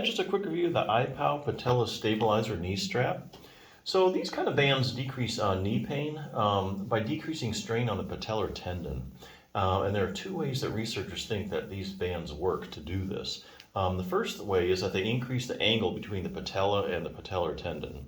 Yeah, just a quick review of the IPOW Patella Stabilizer Knee Strap. So these kind of bands decrease knee pain by decreasing strain on the patellar tendon. And there are two ways that researchers think that these bands work to do this. The first way is that they increase the angle between the patella and the patellar tendon.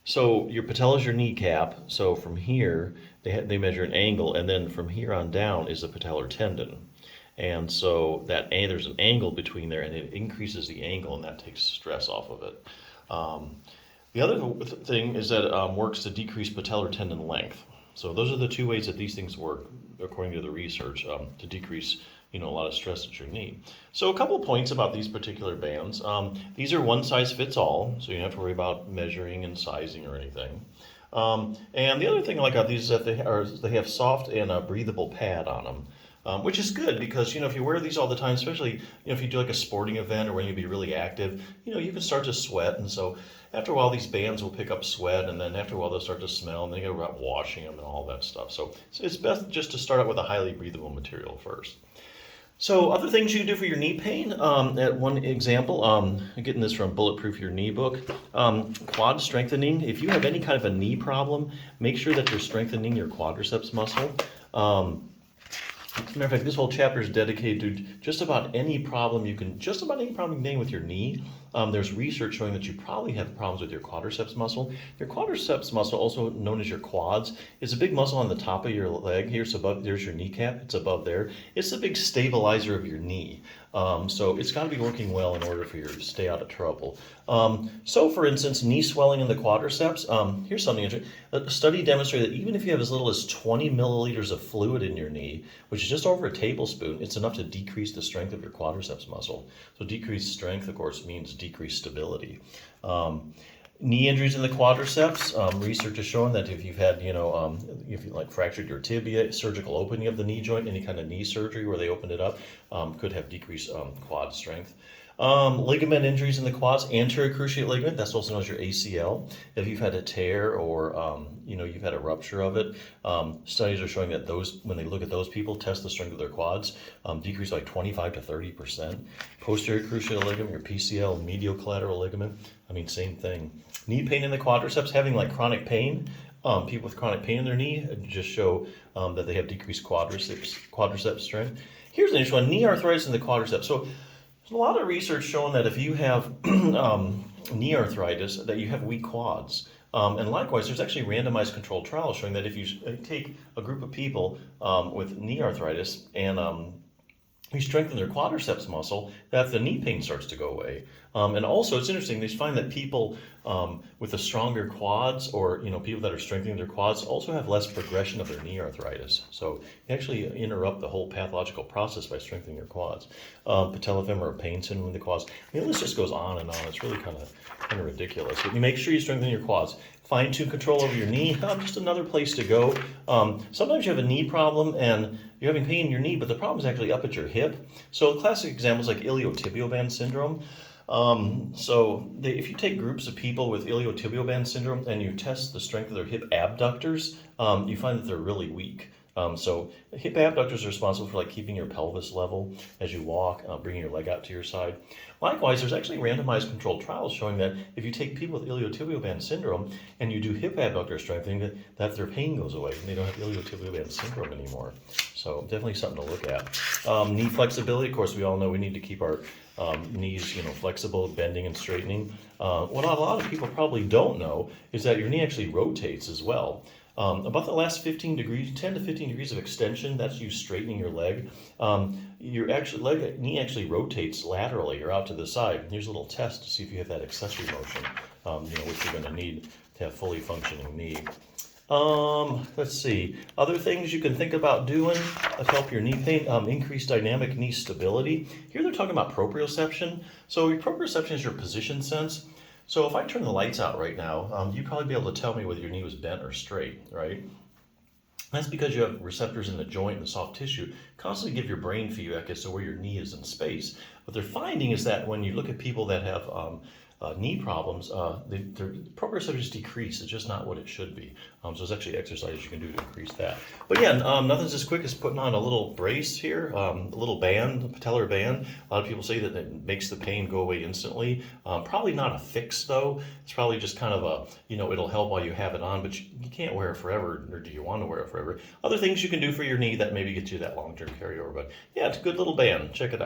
So your patella is your kneecap. So from here, they measure an angle, and then from here on down is the patellar tendon. And so there's an angle between there, and it increases the angle, and that takes stress off of it. The other thing is that it works to decrease patellar tendon length. So those are the two ways that these things work, according to the research, to decrease a lot of stress at your knee. So a couple of points about these particular bands. These are one size fits all, so you don't have to worry about measuring and sizing or anything. And the other thing I like about these is that they have soft and breathable pad on them. Which is good because, if you wear these all the time, especially, if you do like a sporting event or when you be really active, you can start to sweat. And so after a while, these bands will pick up sweat, and then after a while, they'll start to smell, and then you go about washing them and all that stuff. So it's best just to start out with a highly breathable material first. So other things you can do for your knee pain, at one example, I'm getting this from Bulletproof Your Knee book, quad strengthening. If you have any kind of a knee problem, make sure that you're strengthening your quadriceps muscle. As a matter of fact, this whole chapter is dedicated to just about any problem you can name with your knee. There's research showing that you probably have problems with your quadriceps muscle. Your quadriceps muscle, also known as your quads, is a big muscle on the top of your leg here. So there's your kneecap. It's above there. It's the big stabilizer of your knee. So it's got to be working well in order for you to stay out of trouble. So for instance, knee swelling in the quadriceps, here's something interesting. A study demonstrated that even if you have as little as 20 milliliters of fluid in your knee, which is just over a tablespoon, it's enough to decrease the strength of your quadriceps muscle. So decreased strength, of course, means decreased stability. Knee injuries in the quadriceps, research has shown that if you've had, if you fractured your tibia, surgical opening of the knee joint, any kind of knee surgery where they opened it up, could have decreased quad strength. Ligament injuries in the quads, anterior cruciate ligament, that's also known as your ACL. If you've had a tear or, you've had a rupture of it, studies are showing that when they look at those people, test the strength of their quads, decrease by 25 to 30%. Posterior cruciate ligament, your PCL, medial collateral ligament, same thing. Knee pain in the quadriceps, having chronic pain, people with chronic pain in their knee just show that they have decreased quadriceps strength. Here's an interesting one, knee arthritis in the quadriceps. So there's a lot of research showing that if you have knee arthritis, that you have weak quads. And likewise, there's actually randomized controlled trials showing that if you take a group of people with knee arthritis and you strengthen their quadriceps muscle, that the knee pain starts to go away. And also, it's interesting, they find that people with the stronger quads or, people that are strengthening their quads also have less progression of their knee arthritis. So you actually interrupt the whole pathological process by strengthening your quads. Patellofemoral pain syndrome in the quads. The list just goes on and on. It's really kind of ridiculous. But you make sure you strengthen your quads. Fine-tune control over your knee, just another place to go. Sometimes you have a knee problem and you're having pain in your knee, but the problem is actually up at your hip. So classic examples like iliotibial band syndrome. If you take groups of people with iliotibial band syndrome and you test the strength of their hip abductors, you find that they're really weak. So hip abductors are responsible for keeping your pelvis level as you walk, bringing your leg out to your side. Likewise, there's actually randomized controlled trials showing that if you take people with iliotibial band syndrome and you do hip abductor strengthening, that their pain goes away and they don't have iliotibial band syndrome anymore. So definitely something to look at. Knee flexibility, of course, we all know we need to keep our knees, flexible, bending and straightening. What a lot of people probably don't know is that your knee actually rotates as well. About the last 10 to 15 degrees of extension, that's you straightening your leg. Your knee actually rotates laterally or out to the side. Here's a little test to see if you have that accessory motion, which you're going to need to have fully functioning knee. Let's see. Other things you can think about doing to help your knee pain, increase dynamic knee stability. Here they're talking about proprioception. So your proprioception is your position sense. So if I turn the lights out right now, you'd probably be able to tell me whether your knee was bent or straight, right? That's because you have receptors in the joint and the soft tissue constantly give your brain feedback as to where your knee is in space. What they're finding is that when you look at people that have knee problems, their proprioception just decrease. It's just not what it should be. So there's actually exercises you can do to increase that. But yeah, nothing's as quick as putting on a little brace here, a little band, a patellar band. A lot of people say that it makes the pain go away instantly. Probably not a fix though. It's probably just kind of a, it'll help while you have it on, but you can't wear it forever, or do you want to wear it forever? Other things you can do for your knee that maybe get you that long-term carryover. But yeah, it's a good little band. Check it out.